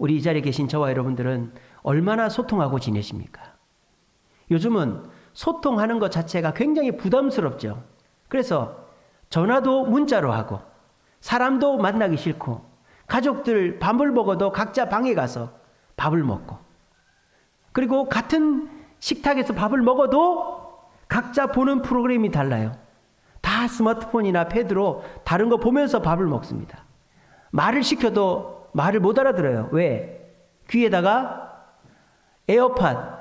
우리 이 자리에 계신 저와 여러분들은 얼마나 소통하고 지내십니까? 요즘은 소통하는 것 자체가 굉장히 부담스럽죠. 그래서 전화도 문자로 하고 사람도 만나기 싫고 가족들 밥을 먹어도 각자 방에 가서 밥을 먹고 그리고 같은 식탁에서 밥을 먹어도 각자 보는 프로그램이 달라요. 다 스마트폰이나 패드로 다른 거 보면서 밥을 먹습니다. 말을 시켜도 말을 못 알아들어요. 왜? 귀에다가 에어팟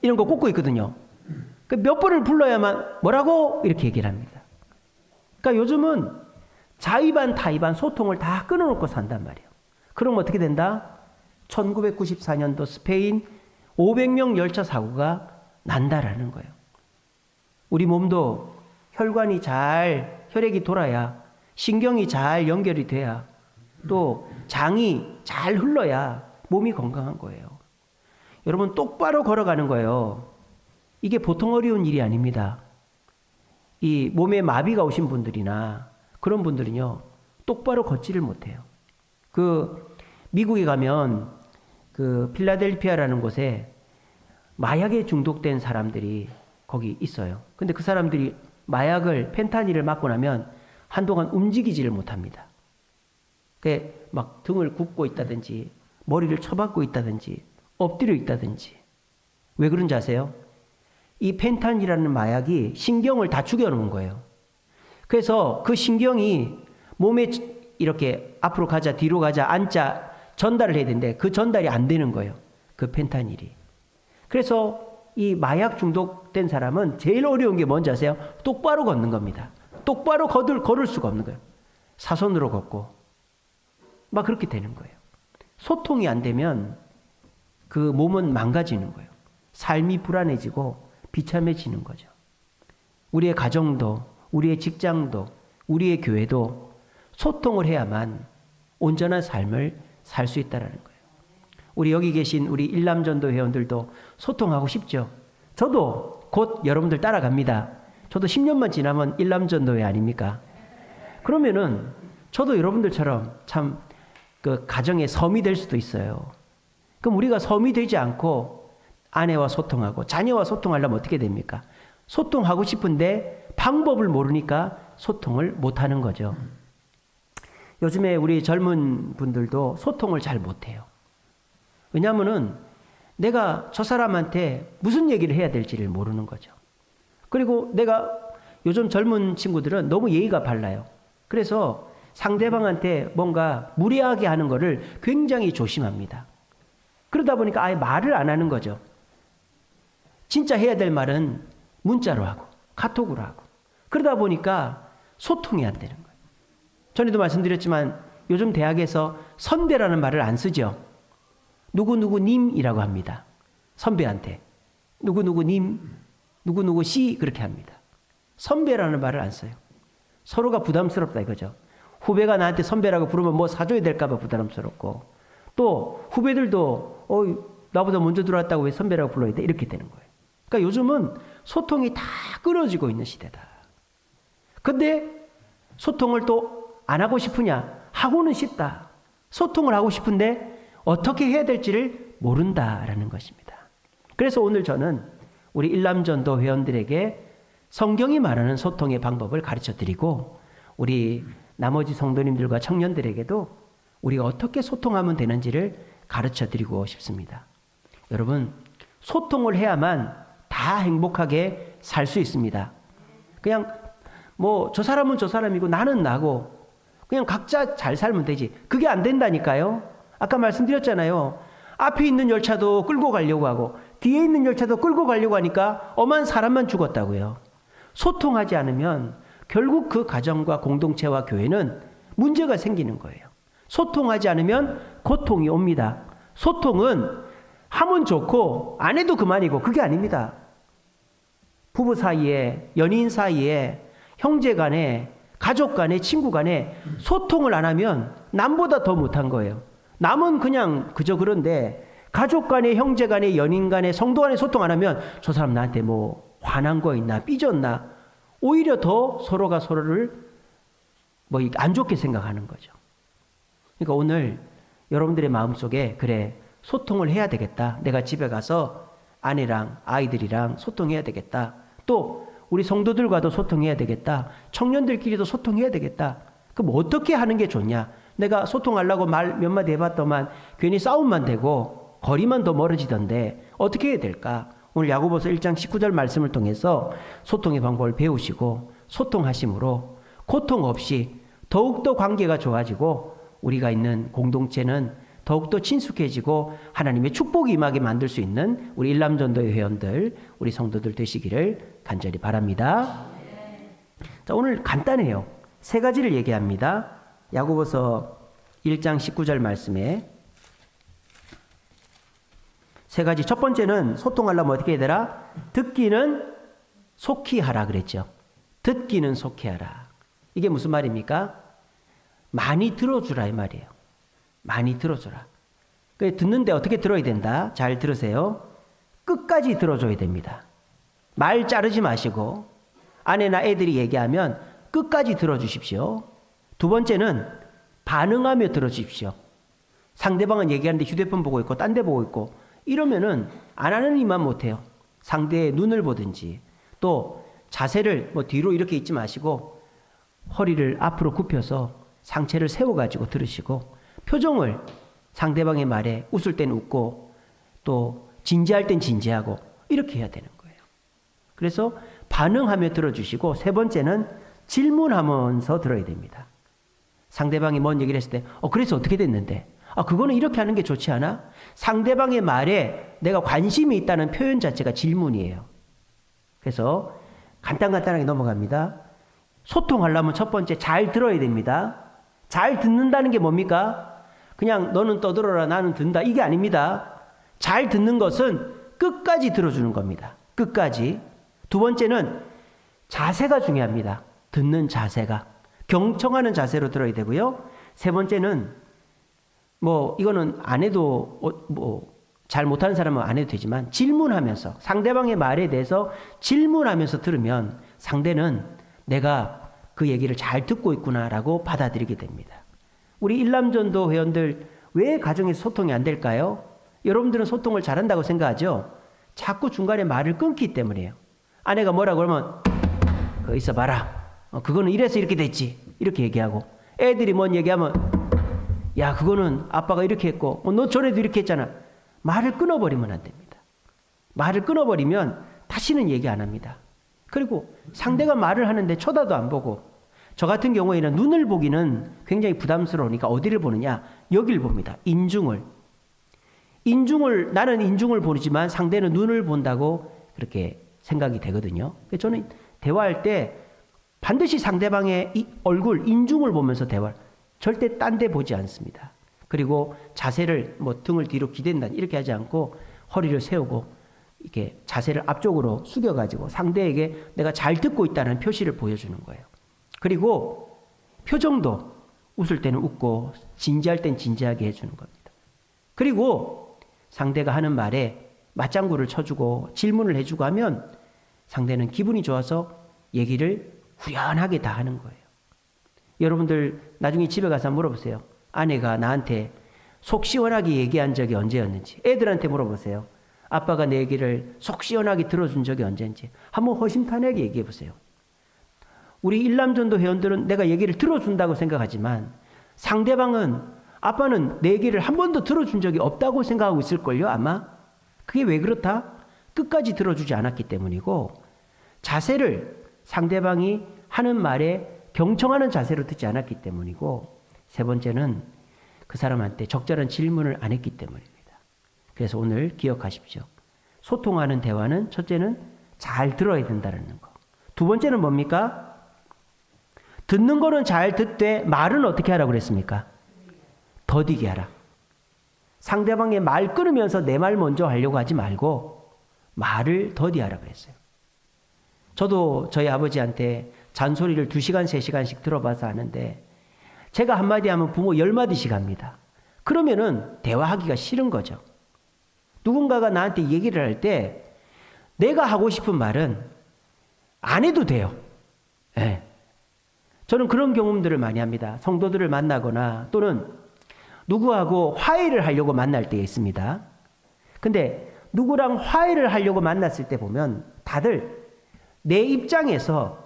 이런 거 꽂고 있거든요. 몇 번을 불러야만 뭐라고 이렇게 얘기를 합니다. 그러니까 요즘은 자의반 타의반 소통을 다 끊어놓고 산단 말이에요. 그럼 어떻게 된다? 1994년도 스페인 500명 열차 사고가 난다라는 거예요. 우리 몸도 혈관이 잘 혈액이 돌아야 신경이 잘 연결이 돼야 또 장이 잘 흘러야 몸이 건강한 거예요. 여러분 똑바로 걸어가는 거예요. 이게 보통 어려운 일이 아닙니다. 이 몸에 마비가 오신 분들이나 그런 분들은요 똑바로 걷지를 못해요. 미국에 가면 필라델피아라는 곳에 마약에 중독된 사람들이 거기 있어요. 근데 그 사람들이 마약을 펜타닐을 맞고 나면 한동안 움직이지를 못합니다. 막 등을 굽고 있다든지 머리를 쳐박고 있다든지 엎드려 있다든지. 왜 그런지 아세요? 이 펜타닐이라는 마약이 신경을 다 죽여놓은 거예요. 그래서 그 신경이 몸에 이렇게 앞으로 가자 뒤로 가자 앉자 전달을 해야 되는데 그 전달이 안 되는 거예요. 그 펜타닐이. 그래서 이 마약 중독된 사람은 제일 어려운 게 뭔지 아세요? 똑바로 걷는 겁니다. 똑바로 걸을 수가 없는 거예요. 사선으로 걷고 막 그렇게 되는 거예요. 소통이 안 되면 그 몸은 망가지는 거예요. 삶이 불안해지고 비참해지는 거죠. 우리의 가정도 우리의 직장도 우리의 교회도 소통을 해야만 온전한 삶을 살 수 있다는 거예요. 우리 여기 계신 우리 일남전도 회원들도 소통하고 싶죠. 저도 곧 여러분들 따라갑니다. 저도 10년만 지나면 일남전도회 아닙니까? 그러면은 저도 여러분들처럼 참 그 가정의 섬이 될 수도 있어요. 그럼 우리가 섬이 되지 않고 아내와 소통하고 자녀와 소통하려면 어떻게 됩니까? 소통하고 싶은데 방법을 모르니까 소통을 못하는 거죠. 요즘에 우리 젊은 분들도 소통을 잘 못해요. 왜냐하면은 내가 저 사람한테 무슨 얘기를 해야 될지를 모르는 거죠. 그리고 내가 요즘 젊은 친구들은 너무 예의가 발라요. 그래서 상대방한테 뭔가 무례하게 하는 거를 굉장히 조심합니다. 그러다 보니까 아예 말을 안 하는 거죠. 진짜 해야 될 말은 문자로 하고 카톡으로 하고 그러다 보니까 소통이 안 되는 거예요. 전에도 말씀드렸지만 요즘 대학에서 선배라는 말을 안 쓰죠. 누구누구님이라고 합니다. 선배한테. 누구누구님, 누구누구씨 그렇게 합니다. 선배라는 말을 안 써요. 서로가 부담스럽다 이거죠. 후배가 나한테 선배라고 부르면 뭐 사줘야 될까 봐 부담스럽고 또 후배들도 나보다 먼저 들어왔다고 왜 선배라고 불러야 돼? 이렇게 되는 거예요. 그러니까 요즘은 소통이 다 끊어지고 있는 시대다. 근데 소통을 또 안 하고 싶으냐? 하고는 싶다. 소통을 하고 싶은데 어떻게 해야 될지를 모른다라는 것입니다. 그래서 오늘 저는 우리 일남전도 회원들에게 성경이 말하는 소통의 방법을 가르쳐 드리고 우리 나머지 성도님들과 청년들에게도 우리가 어떻게 소통하면 되는지를 가르쳐 드리고 싶습니다. 여러분, 소통을 해야만 다 행복하게 살 수 있습니다. 그냥 뭐 저 사람은 저 사람이고 나는 나고 그냥 각자 잘 살면 되지. 그게 안 된다니까요. 아까 말씀드렸잖아요. 앞에 있는 열차도 끌고 가려고 하고 뒤에 있는 열차도 끌고 가려고 하니까 엄한 사람만 죽었다고요. 소통하지 않으면 결국 그 가정과 공동체와 교회는 문제가 생기는 거예요. 소통하지 않으면 고통이 옵니다. 소통은 하면 좋고 안 해도 그만이고 그게 아닙니다. 부부 사이에, 연인 사이에, 형제 간에, 가족 간에, 친구 간에 소통을 안 하면 남보다 더 못한 거예요. 남은 그냥 그저 그런데 가족 간에, 형제 간에, 연인 간에, 성도 간에 소통 안 하면 저 사람 나한테 뭐 화난 거 있나, 삐졌나, 오히려 더 서로가 서로를 뭐 안 좋게 생각하는 거죠. 그러니까 오늘 여러분들의 마음속에 그래, 소통을 해야 되겠다. 내가 집에 가서 아내랑 아이들이랑 소통해야 되겠다. 또 우리 성도들과도 소통해야 되겠다. 청년들끼리도 소통해야 되겠다. 그럼 어떻게 하는 게 좋냐? 내가 소통하려고 말 몇 마디 해봤더만 괜히 싸움만 되고 거리만 더 멀어지던데 어떻게 해야 될까? 오늘 야고보서 1장 19절 말씀을 통해서 소통의 방법을 배우시고 소통하심으로 고통 없이 더욱더 관계가 좋아지고 우리가 있는 공동체는 더욱더 친숙해지고 하나님의 축복이 임하게 만들 수 있는 우리 일남전도의 회원들, 우리 성도들 되시기를 간절히 바랍니다. 자, 오늘 간단해요. 세 가지를 얘기합니다. 야고보서 1장 19절 말씀에 세 가지. 첫 번째는 소통하려면 어떻게 해야 되라? 듣기는 속히 하라 그랬죠. 듣기는 속히 하라. 이게 무슨 말입니까? 많이 들어주라 이 말이에요. 많이 들어주라. 듣는데 어떻게 들어야 된다? 잘 들으세요. 끝까지 들어줘야 됩니다. 말 자르지 마시고 아내나 애들이 얘기하면 끝까지 들어주십시오. 두 번째는 반응하며 들어주십시오. 상대방은 얘기하는데 휴대폰 보고 있고 딴 데 보고 있고 이러면은 안 하는 이만 못해요. 상대의 눈을 보든지 또 자세를 뒤로 이렇게 있지 마시고 허리를 앞으로 굽혀서 상체를 세워가지고 들으시고 표정을 상대방의 말에 웃을 땐 웃고 또 진지할 땐 진지하고 이렇게 해야 되는 거예요. 그래서 반응하며 들어주시고 세 번째는 질문하면서 들어야 됩니다. 상대방이 뭔 얘기를 했을 때 그래서 어떻게 됐는데? 그거는 이렇게 하는 게 좋지 않아? 상대방의 말에 내가 관심이 있다는 표현 자체가 질문이에요. 그래서 간단하게 넘어갑니다. 소통하려면 첫 번째 잘 들어야 됩니다. 잘 듣는다는 게 뭡니까? 그냥 너는 떠들어라 나는 든다 이게 아닙니다. 잘 듣는 것은 끝까지 들어주는 겁니다. 끝까지. 두 번째는 자세가 중요합니다. 듣는 자세가. 경청하는 자세로 들어야 되고요. 세 번째는 이거는 안 해도 잘 못하는 사람은 안 해도 되지만 질문하면서 상대방의 말에 대해서 질문하면서 들으면 상대는 내가 그 얘기를 잘 듣고 있구나라고 받아들이게 됩니다. 우리 일남전도 회원들 왜 가정에서 소통이 안 될까요? 여러분들은 소통을 잘한다고 생각하죠? 자꾸 중간에 말을 끊기 때문이에요. 아내가 뭐라고 그러면 그거 있어봐라. 그거는 이래서 이렇게 됐지. 이렇게 얘기하고 애들이 뭔 얘기하면 야 그거는 아빠가 이렇게 했고 너 전에도 이렇게 했잖아. 말을 끊어버리면 안 됩니다. 말을 끊어버리면 다시는 얘기 안 합니다. 그리고 상대가 말을 하는데 쳐다도 안 보고 저 같은 경우에는 눈을 보기는 굉장히 부담스러우니까 어디를 보느냐? 여기를 봅니다. 인중을 나는 인중을 보지만 상대는 눈을 본다고 그렇게 생각이 되거든요. 저는 대화할 때 반드시 상대방의 얼굴, 인중을 보면서 대화를 절대 딴 데 보지 않습니다. 그리고 자세를 등을 뒤로 기댄다 이렇게 하지 않고 허리를 세우고 이렇게 자세를 앞쪽으로 숙여가지고 상대에게 내가 잘 듣고 있다는 표시를 보여주는 거예요. 그리고 표정도 웃을 때는 웃고 진지할 땐 진지하게 해주는 겁니다. 그리고 상대가 하는 말에 맞장구를 쳐주고 질문을 해주고 하면 상대는 기분이 좋아서 얘기를 후련하게 다 하는 거예요. 여러분들 나중에 집에 가서 물어보세요. 아내가 나한테 속 시원하게 얘기한 적이 언제였는지. 애들한테 물어보세요. 아빠가 내 얘기를 속 시원하게 들어준 적이 언제인지. 한번 허심탄회하게 얘기해 보세요. 우리 일남전도 회원들은 내가 얘기를 들어준다고 생각하지만 상대방은 아빠는 내 얘기를 한 번도 들어준 적이 없다고 생각하고 있을걸요 아마. 그게 왜 그렇다? 끝까지 들어주지 않았기 때문이고 자세를 상대방이 하는 말에 경청하는 자세로 듣지 않았기 때문이고 세 번째는 그 사람한테 적절한 질문을 안 했기 때문입니다. 그래서 오늘 기억하십시오. 소통하는 대화는 첫째는 잘 들어야 된다는 거. 두 번째는 뭡니까? 듣는 거는 잘 듣되 말은 어떻게 하라고 그랬습니까? 더디게 하라. 상대방의 말 끊으면서 내 말 먼저 하려고 하지 말고 말을 더디하라고 했어요. 저도 저희 아버지한테 잔소리를 2시간, 3시간씩 들어봐서 하는데 제가 한마디 하면 부모 10마디씩 합니다. 그러면은 대화하기가 싫은 거죠. 누군가가 나한테 얘기를 할 때 내가 하고 싶은 말은 안 해도 돼요. 네. 저는 그런 경험들을 많이 합니다. 성도들을 만나거나 또는 누구하고 화해를 하려고 만날 때에 있습니다. 근데 누구랑 화해를 하려고 만났을 때 보면 다들 내 입장에서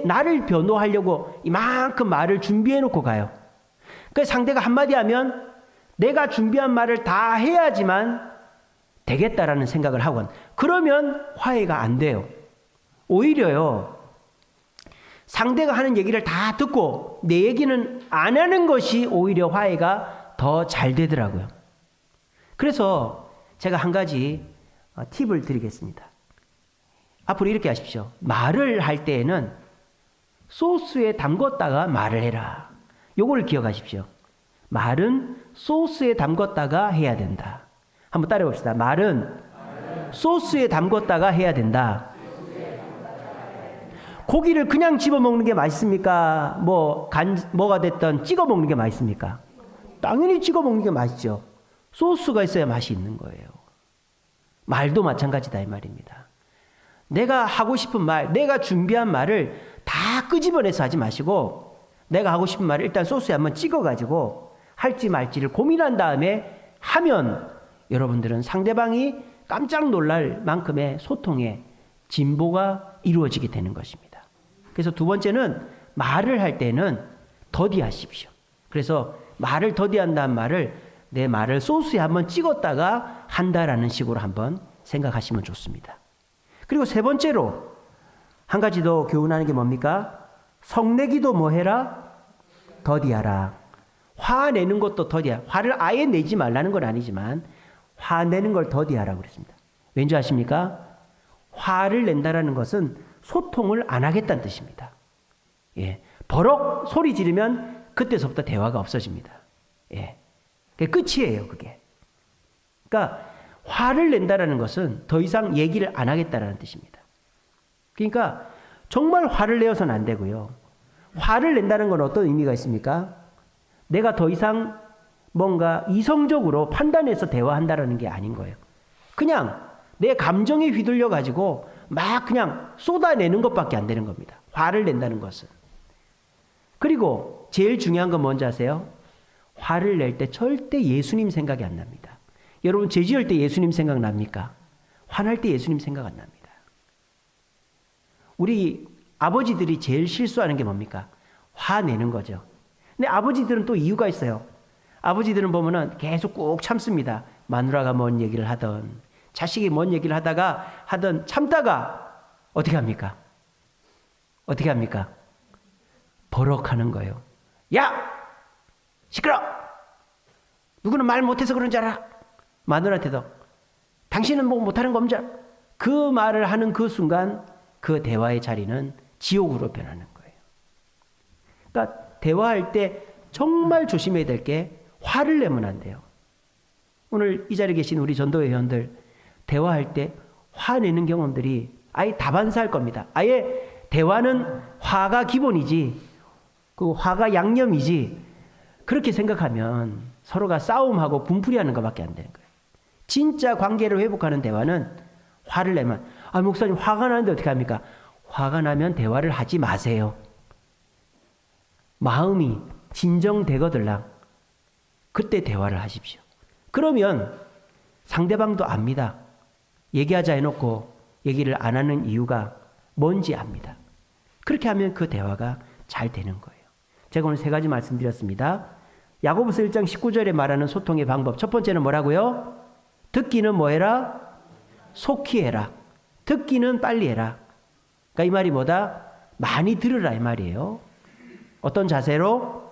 나를 변호하려고 이만큼 말을 준비해 놓고 가요. 그래서 상대가 한마디 하면 내가 준비한 말을 다 해야지만 되겠다라는 생각을 하곤, 그러면 화해가 안 돼요. 오히려요, 상대가 하는 얘기를 다 듣고 내 얘기는 안 하는 것이 오히려 화해가 더 잘 되더라고요. 그래서 제가 한 가지 팁을 드리겠습니다. 앞으로 이렇게 하십시오. 말을 할 때에는 소스에 담궜다가 말을 해라. 요걸 기억하십시오. 말은 소스에 담궜다가 해야 된다. 한번 따라해 봅시다. 말은 소스에 담궜다가 해야 된다. 고기를 그냥 집어먹는 게 맛있습니까? 뭐가 됐든 찍어먹는 게 맛있습니까? 당연히 찍어먹는 게 맛있죠. 소스가 있어야 맛이 있는 거예요. 말도 마찬가지다 이 말입니다. 내가 하고 싶은 말, 내가 준비한 말을 다 끄집어내서 하지 마시고, 내가 하고 싶은 말을 일단 소스에 한번 찍어가지고 할지 말지를 고민한 다음에 하면 여러분들은 상대방이 깜짝 놀랄 만큼의 소통의 진보가 이루어지게 되는 것입니다. 그래서 두 번째는 말을 할 때는 더디하십시오. 그래서 말을 더디한다는 말을 내 말을 소스에 한번 찍었다가 한다라는 식으로 한번 생각하시면 좋습니다. 그리고 세 번째로 한 가지 더 교훈하는 게 뭡니까? 성내기도 뭐 해라? 더디하라. 화내는 것도 더디하라. 화를 아예 내지 말라는 건 아니지만 화내는 걸 더디하라고 그랬습니다. 왠지 아십니까? 화를 낸다라는 것은 소통을 안 하겠다는 뜻입니다. 예. 버럭 소리 지르면 그때서부터 대화가 없어집니다. 예. 그게 끝이에요, 그게. 그러니까 화를 낸다라는 것은 더 이상 얘기를 안 하겠다라는 뜻입니다. 그러니까 정말 화를 내어서는 안 되고요. 화를 낸다는 건 어떤 의미가 있습니까? 내가 더 이상 뭔가 이성적으로 판단해서 대화한다라는 게 아닌 거예요. 그냥 내 감정에 휘둘려 가지고 막 그냥 쏟아내는 것밖에 안 되는 겁니다. 화를 낸다는 것은. 그리고 제일 중요한 건 뭔지 아세요? 화를 낼 때 절대 예수님 생각이 안 납니다. 여러분 죄 지을 때 예수님 생각 납니까? 화날 때 예수님 생각 안 납니다. 우리 아버지들이 제일 실수하는 게 뭡니까? 화내는 거죠. 근데 아버지들은 또 이유가 있어요. 아버지들은 보면은 계속 꾹 참습니다. 마누라가 뭔 얘기를 하던, 자식이 뭔 얘기를 하던 참다가 어떻게 합니까? 어떻게 합니까? 버럭하는 거예요. 야! 시끄러! 누구는 말 못해서 그런 줄 알아? 마누라한테도 당신은 뭐 못하는 거 없는 줄 알아? 그 말을 하는 그 순간 그 대화의 자리는 지옥으로 변하는 거예요. 그러니까 대화할 때 정말 조심해야 될 게 화를 내면 안 돼요. 오늘 이 자리에 계신 우리 전도회 회원들 대화할 때 화내는 경험들이 아예 다반사할 겁니다. 아예 대화는 화가 기본이지, 그 화가 양념이지, 그렇게 생각하면 서로가 싸움하고 분풀이하는 것밖에 안 되는 거예요. 진짜 관계를 회복하는 대화는 화를 내면, 목사님 화가 나는데 어떻게 합니까? 화가 나면 대화를 하지 마세요. 마음이 진정되거들랑 그때 대화를 하십시오. 그러면 상대방도 압니다. 얘기하자 해놓고 얘기를 안 하는 이유가 뭔지 압니다. 그렇게 하면 그 대화가 잘 되는 거예요. 제가 오늘 세 가지 말씀드렸습니다. 야고보서 1장 19절에 말하는 소통의 방법. 첫 번째는 뭐라고요? 듣기는 뭐 해라? 속히 해라. 듣기는 빨리 해라. 그러니까 이 말이 뭐다? 많이 들으라 이 말이에요. 어떤 자세로?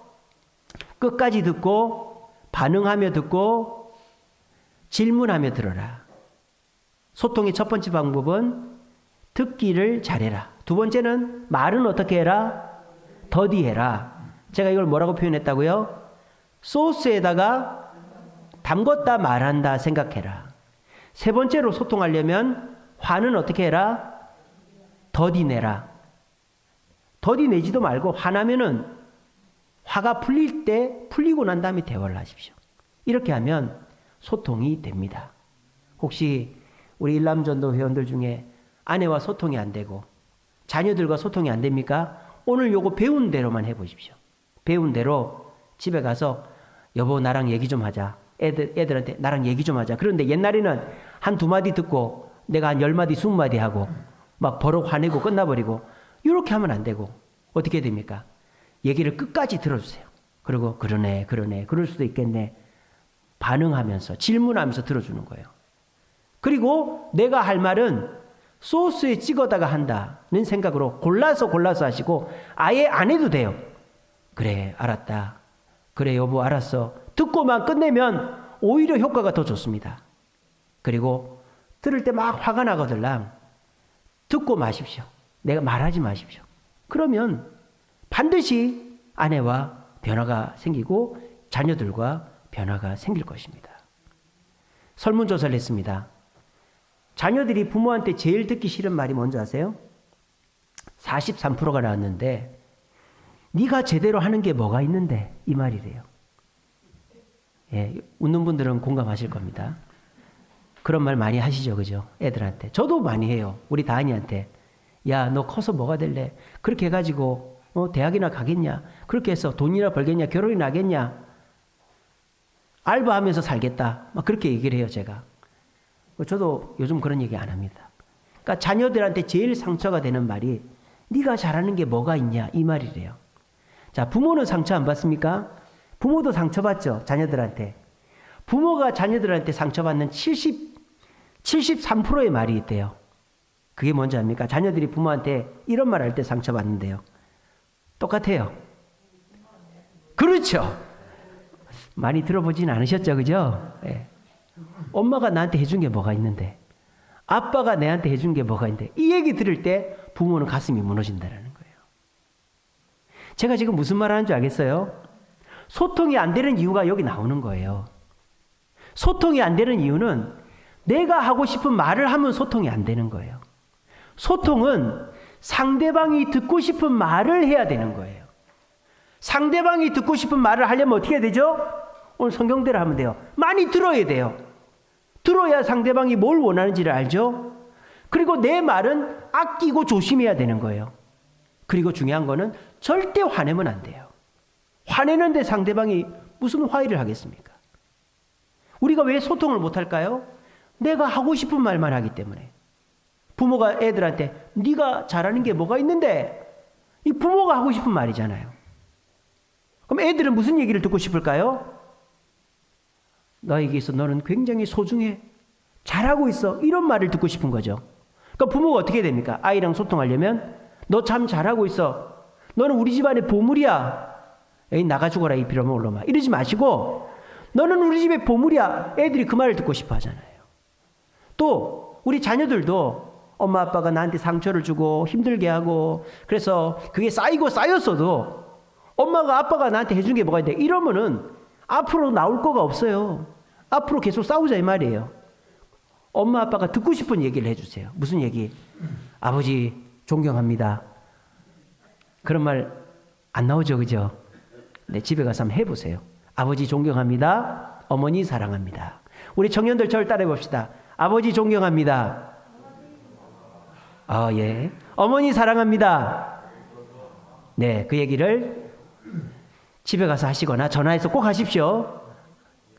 끝까지 듣고 반응하며 듣고 질문하며 들어라. 소통의 첫 번째 방법은 듣기를 잘해라. 두 번째는 말은 어떻게 해라? 더디해라. 제가 이걸 뭐라고 표현했다고요? 소스에다가 담궜다 말한다 생각해라. 세 번째로 소통하려면 화는 어떻게 해라? 더디내라. 더디내지도 말고 화나면은 화가 풀릴 때 풀리고 난 다음에 대화를 하십시오. 이렇게 하면 소통이 됩니다. 혹시 우리 일남전도 회원들 중에 아내와 소통이 안 되고 자녀들과 소통이 안 됩니까? 오늘 요거 배운 대로만 해보십시오. 배운 대로 집에 가서 여보 나랑 얘기 좀 하자. 애들한테 나랑 얘기 좀 하자. 그런데 옛날에는 한 2마디 듣고 내가 한 10마디 20마디 하고 막 버럭 화내고 끝나버리고 이렇게 하면 안 되고 어떻게 됩니까? 얘기를 끝까지 들어주세요. 그리고 그러네 그럴 수도 있겠네 반응하면서 질문하면서 들어주는 거예요. 그리고 내가 할 말은 소스에 찍어다가 한다는 생각으로 골라서 하시고 아예 안 해도 돼요. 그래 알았다. 그래 여보 알았어. 듣고만 끝내면 오히려 효과가 더 좋습니다. 그리고 들을 때 막 화가 나거들랑 듣고 마십시오. 내가 말하지 마십시오. 그러면 반드시 아내와 변화가 생기고 자녀들과 변화가 생길 것입니다. 설문조사를 했습니다. 자녀들이 부모한테 제일 듣기 싫은 말이 뭔지 아세요? 43%가 나왔는데 네가 제대로 하는 게 뭐가 있는데 이 말이래요. 예, 웃는 분들은 공감하실 겁니다. 그런 말 많이 하시죠, 그죠? 애들한테. 저도 많이 해요. 우리 다은이한테. 야, 너 커서 뭐가 될래? 그렇게 해가지고 대학이나 가겠냐? 그렇게 해서 돈이나 벌겠냐? 결혼이나 하겠냐? 알바하면서 살겠다. 막 그렇게 얘기를 해요, 제가. 저도 요즘 그런 얘기 안 합니다. 그러니까 자녀들한테 제일 상처가 되는 말이 네가 잘하는 게 뭐가 있냐? 이 말이래요. 자, 부모는 상처 안 받습니까? 부모도 상처받죠, 자녀들한테. 부모가 자녀들한테 상처받는 73%의 말이 있대요. 그게 뭔지 압니까? 자녀들이 부모한테 이런 말 할 때 상처받는데요. 똑같아요. 그렇죠. 많이 들어보진 않으셨죠, 그죠? 네. 엄마가 나한테 해준 게 뭐가 있는데, 아빠가 내한테 해준 게 뭐가 있는데, 이 얘기 들을 때 부모는 가슴이 무너진다는 거예요. 제가 지금 무슨 말 하는 줄 알겠어요? 소통이 안 되는 이유가 여기 나오는 거예요. 소통이 안 되는 이유는 내가 하고 싶은 말을 하면 소통이 안 되는 거예요. 소통은 상대방이 듣고 싶은 말을 해야 되는 거예요. 상대방이 듣고 싶은 말을 하려면 어떻게 해야 되죠? 오늘 성경대로 하면 돼요. 많이 들어야 돼요. 들어야 상대방이 뭘 원하는지를 알죠? 그리고 내 말은 아끼고 조심해야 되는 거예요. 그리고 중요한 거는 절대 화내면 안 돼요. 화내는데 상대방이 무슨 화해를 하겠습니까? 우리가 왜 소통을 못할까요? 내가 하고 싶은 말만 하기 때문에. 부모가 애들한테 네가 잘하는 게 뭐가 있는데, 이 부모가 하고 싶은 말이잖아요. 그럼 애들은 무슨 얘기를 듣고 싶을까요? 너에게 있어 너는 굉장히 소중해. 잘하고 있어. 이런 말을 듣고 싶은 거죠. 그러니까 부모가 어떻게 됩니까? 아이랑 소통하려면 너 참 잘하고 있어. 너는 우리 집안의 보물이야. 에이 나가 죽어라 이 비로만 올라마. 이러지 마시고 너는 우리 집의 보물이야. 애들이 그 말을 듣고 싶어 하잖아요. 또 우리 자녀들도 엄마 아빠가 나한테 상처를 주고 힘들게 하고 그래서 그게 쌓이고 쌓였어도 엄마가 아빠가 나한테 해준 게 뭐가 있는데 이러면은 앞으로 나올 거가 없어요. 앞으로 계속 싸우자 이 말이에요. 엄마 아빠가 듣고 싶은 얘기를 해주세요. 무슨 얘기? 아버지 존경합니다. 그런 말 안 나오죠, 그죠? 네, 집에 가서 한번 해보세요. 아버지 존경합니다. 어머니 사랑합니다. 우리 청년들 저를 따라해 봅시다. 아버지 존경합니다. 예. 어머니 사랑합니다. 네, 그 얘기를 집에 가서 하시거나 전화해서 꼭 하십시오.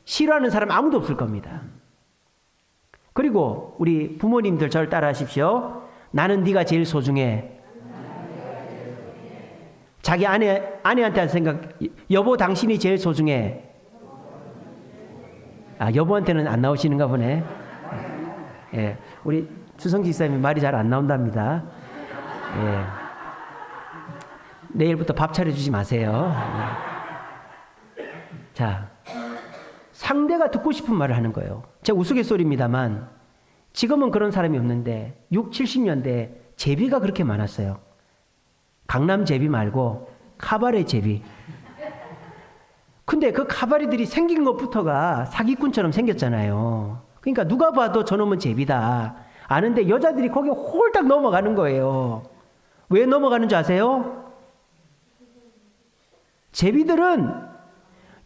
싫어하는 사람 아무도 없을 겁니다. 그리고 우리 부모님들 저를 따라 하십시오. 나는 네가 제일 소중해. 자기 아내한테 생각, 여보 당신이 제일 소중해. 여보한테는 안 나오시는가 보네. 예, 우리 주성지 집사님이 말이 잘 안 나온답니다. 예. 내일부터 밥 차려주지 마세요. 자, 상대가 듣고 싶은 말을 하는 거예요. 제가 우스갯소리입니다만 지금은 그런 사람이 없는데 6, 70년대 제비가 그렇게 많았어요. 강남 제비 말고 카바레 제비. 근데 그 카바레들이 생긴 것부터가 사기꾼처럼 생겼잖아요. 그러니까 누가 봐도 저놈은 제비다 아는데 여자들이 거기에 홀딱 넘어가는 거예요. 왜 넘어가는 줄 아세요? 제비들은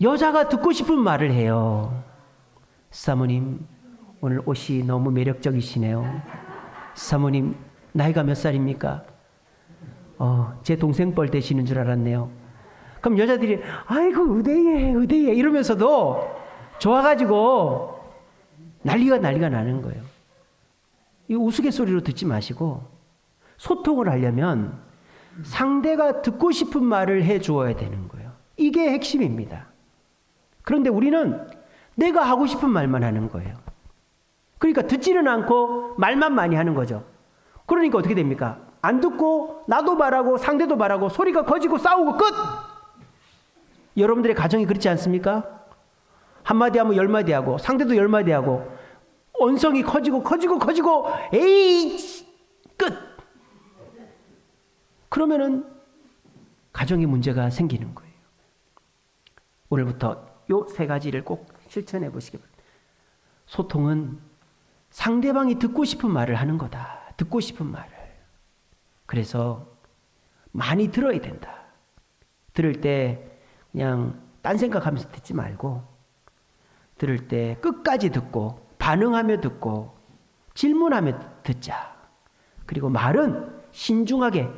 여자가 듣고 싶은 말을 해요. 사모님 오늘 옷이 너무 매력적이시네요. 사모님 나이가 몇 살입니까? 제 동생 뻘 되시는 줄 알았네요. 그럼 여자들이 아이고 의대해 이러면서도 좋아가지고 난리가 나는 거예요. 이 우스갯소리로 듣지 마시고 소통을 하려면 상대가 듣고 싶은 말을 해주어야 되는 거예요. 이게 핵심입니다. 그런데 우리는 내가 하고 싶은 말만 하는 거예요. 그러니까 듣지는 않고 말만 많이 하는 거죠. 그러니까 어떻게 됩니까? 안 듣고 나도 말하고 상대도 말하고 소리가 커지고 싸우고 끝! 여러분들의 가정이 그렇지 않습니까? 한마디 하면 10마디 하고 상대도 10마디 하고 언성이 커지고 에이 끝! 그러면은 가정에 문제가 생기는 거예요. 오늘부터 요 3가지를 꼭 실천해 보시기 바랍니다. 소통은 상대방이 듣고 싶은 말을 하는 거다. 듣고 싶은 말을. 그래서 많이 들어야 된다. 들을 때 그냥 딴 생각하면서 듣지 말고 들을 때 끝까지 듣고 반응하며 듣고 질문하며 듣자. 그리고 말은 신중하게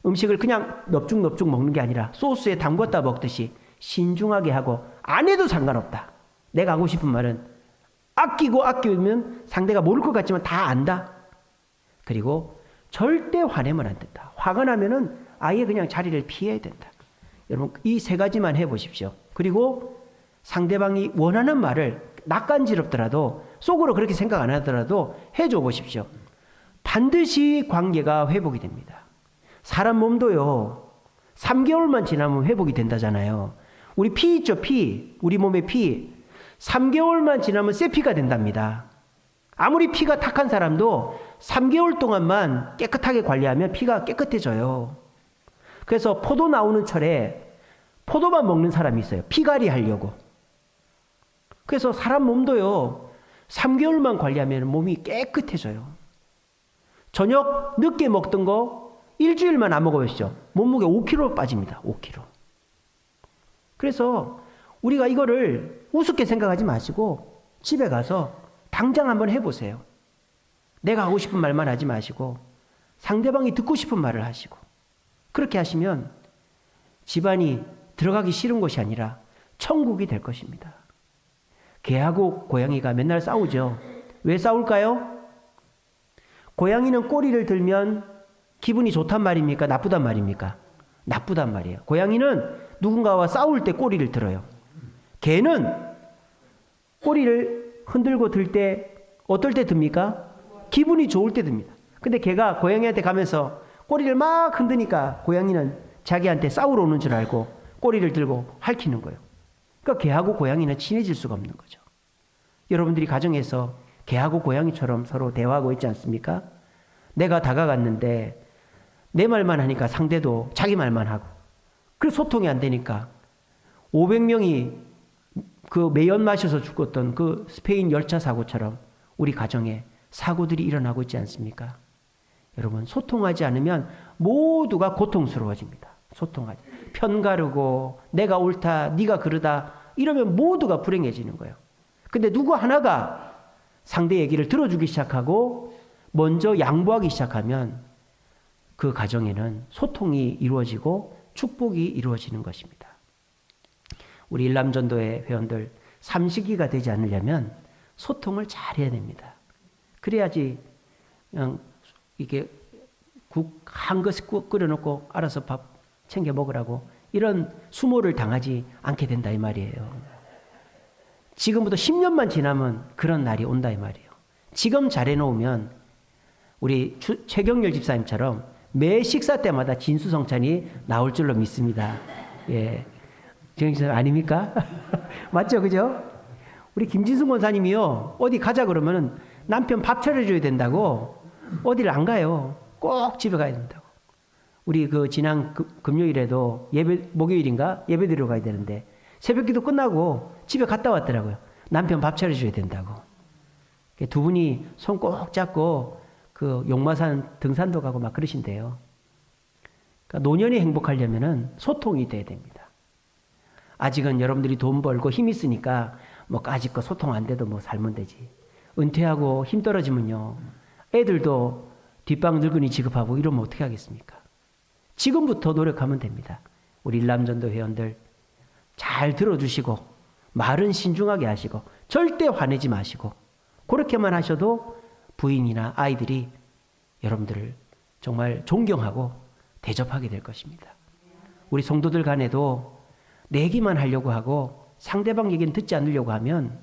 음식을 그냥 넙죽넙죽 먹는 게 아니라 소스에 담궜다 먹듯이 신중하게 하고 안 해도 상관없다. 내가 하고 싶은 말은 아끼면 상대가 모를 것 같지만 다 안다. 그리고 절대 화내면 안 된다. 화가 나면은 아예 그냥 자리를 피해야 된다. 여러분 이 3가지만 해보십시오. 그리고 상대방이 원하는 말을 낯간지럽더라도 속으로 그렇게 생각 안 하더라도 해줘 보십시오. 반드시 관계가 회복이 됩니다. 사람 몸도요 3개월만 지나면 회복이 된다잖아요. 우리 피 있죠, 피. 우리 몸의 피. 3개월만 지나면 새 피가 된답니다. 아무리 피가 탁한 사람도 3개월 동안만 깨끗하게 관리하면 피가 깨끗해져요. 그래서 포도 나오는 철에 포도만 먹는 사람이 있어요. 피갈이 하려고. 그래서 사람 몸도요 3개월만 관리하면 몸이 깨끗해져요. 저녁 늦게 먹던 거 일주일만 안 먹어보시죠. 몸무게 5kg 빠집니다. 5kg. 그래서 우리가 이거를 우습게 생각하지 마시고 집에 가서 당장 한번 해보세요. 내가 하고 싶은 말만 하지 마시고 상대방이 듣고 싶은 말을 하시고 그렇게 하시면 집안이 들어가기 싫은 곳이 아니라 천국이 될 것입니다. 개하고 고양이가 맨날 싸우죠. 왜 싸울까요? 고양이는 꼬리를 들면 기분이 좋단 말입니까? 나쁘단 말입니까? 나쁘단 말이에요. 고양이는 누군가와 싸울 때 꼬리를 들어요. 개는 꼬리를 흔들고 들 때 어떨 때 듭니까? 기분이 좋을 때 듭니다. 근데 개가 고양이한테 가면서 꼬리를 막 흔드니까 고양이는 자기한테 싸우러 오는 줄 알고 꼬리를 들고 핥히는 거예요. 그러니까 개하고 고양이는 친해질 수가 없는 거죠. 여러분들이 가정에서 개하고 고양이처럼 서로 대화하고 있지 않습니까? 내가 다가갔는데 내 말만 하니까 상대도 자기 말만 하고 그래서 소통이 안 되니까 500명이 그 매연 마셔서 죽었던 그 스페인 열차 사고처럼 우리 가정에 사고들이 일어나고 있지 않습니까? 여러분 소통하지 않으면 모두가 고통스러워집니다. 소통하지. 편가르고 내가 옳다 네가 그르다 이러면 모두가 불행해지는 거예요. 근데 누구 하나가 상대 얘기를 들어주기 시작하고 먼저 양보하기 시작하면 그 가정에는 소통이 이루어지고 축복이 이루어지는 것입니다. 우리 일남전도회 회원들 삼식이가 되지 않으려면 소통을 잘해야 됩니다. 그래야지 그냥 이게 국 한 그릇 끓여놓고 알아서 밥 챙겨 먹으라고 이런 수모를 당하지 않게 된다 이 말이에요. 지금부터 10년만 지나면 그런 날이 온다 이 말이에요. 지금 잘해놓으면 우리 최경렬 집사님처럼 매 식사 때마다 진수성찬이 나올 줄로 믿습니다. 예, 정신 아닙니까? 맞죠, 그죠? 우리 김진승 권사님이요 어디 가자 그러면은 남편 밥 차려줘야 된다고 어디를 안 가요. 꼭 집에 가야 된다고. 우리 그 지난 금요일에도 예배 목요일인가 예배 드리러 가야 되는데 새벽기도 끝나고 집에 갔다 왔더라고요. 남편 밥 차려줘야 된다고. 두 분이 손 꼭 잡고 그 용마산 등산도 가고 막 그러신대요. 그러니까 노년이 행복하려면은 소통이 돼야 됩니다. 아직은 여러분들이 돈 벌고 힘 있으니까 뭐 까짓 거 소통 안 돼도 뭐 살면 되지. 은퇴하고 힘 떨어지면요. 애들도 뒷방 늙은이 취급하고 이러면 어떻게 하겠습니까? 지금부터 노력하면 됩니다. 우리 일남전도 회원들 잘 들어주시고 말은 신중하게 하시고 절대 화내지 마시고 그렇게만 하셔도 부인이나 아이들이 여러분들을 정말 존경하고 대접하게 될 것입니다. 우리 성도들 간에도 내기만 하려고 하고 상대방 얘기는 듣지 않으려고 하면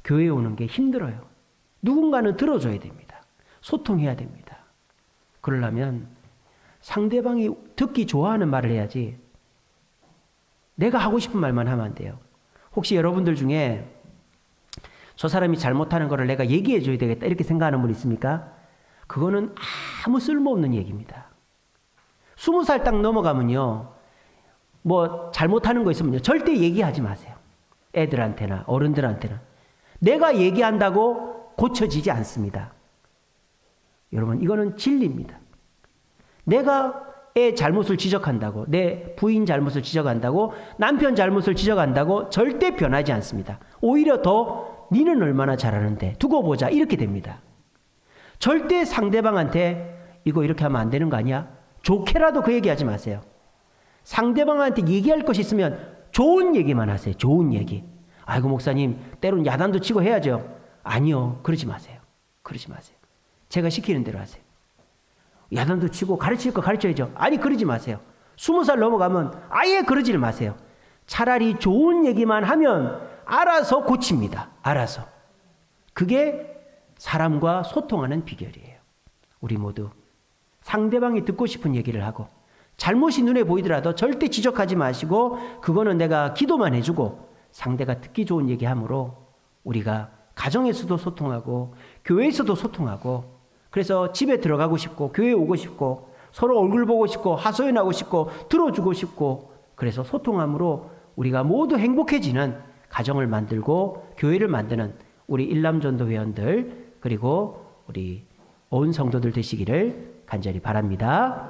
교회에 오는 게 힘들어요. 누군가는 들어줘야 됩니다. 소통해야 됩니다. 그러려면 상대방이 듣기 좋아하는 말을 해야지 내가 하고 싶은 말만 하면 안 돼요. 혹시 여러분들 중에 저 사람이 잘못하는 거를 내가 얘기해 줘야 되겠다 이렇게 생각하는 분 있습니까? 그거는 아무 쓸모없는 얘기입니다. 20살 딱 넘어가면요. 뭐 잘못하는 거 있으면요. 절대 얘기하지 마세요. 애들한테나 어른들한테나. 내가 얘기한다고 고쳐지지 않습니다. 여러분 이거는 진리입니다. 내가 애 잘못을 지적한다고 내 부인 잘못을 지적한다고 남편 잘못을 지적한다고 절대 변하지 않습니다. 오히려 더 니는 얼마나 잘하는데 두고 보자 이렇게 됩니다. 절대 상대방한테 이거 이렇게 하면 안 되는 거 아니야? 좋게라도 그 얘기하지 마세요. 상대방한테 얘기할 것이 있으면 좋은 얘기만 하세요. 좋은 얘기. 아이고 목사님 때론 야단도 치고 해야죠. 아니요. 그러지 마세요. 그러지 마세요. 제가 시키는 대로 하세요. 야단도 치고 가르칠 거 가르쳐야죠. 아니 그러지 마세요. 20살 넘어가면 아예 그러지를 마세요. 차라리 좋은 얘기만 하면 알아서 고칩니다. 알아서. 그게 사람과 소통하는 비결이에요. 우리 모두 상대방이 듣고 싶은 얘기를 하고 잘못이 눈에 보이더라도 절대 지적하지 마시고 그거는 내가 기도만 해주고 상대가 듣기 좋은 얘기함으로 우리가 가정에서도 소통하고 교회에서도 소통하고 그래서 집에 들어가고 싶고 교회에 오고 싶고 서로 얼굴 보고 싶고 하소연하고 싶고 들어주고 싶고 그래서 소통함으로 우리가 모두 행복해지는 가정을 만들고 교회를 만드는 우리 일남전도 회원들 그리고 우리 온 성도들 되시기를 간절히 바랍니다.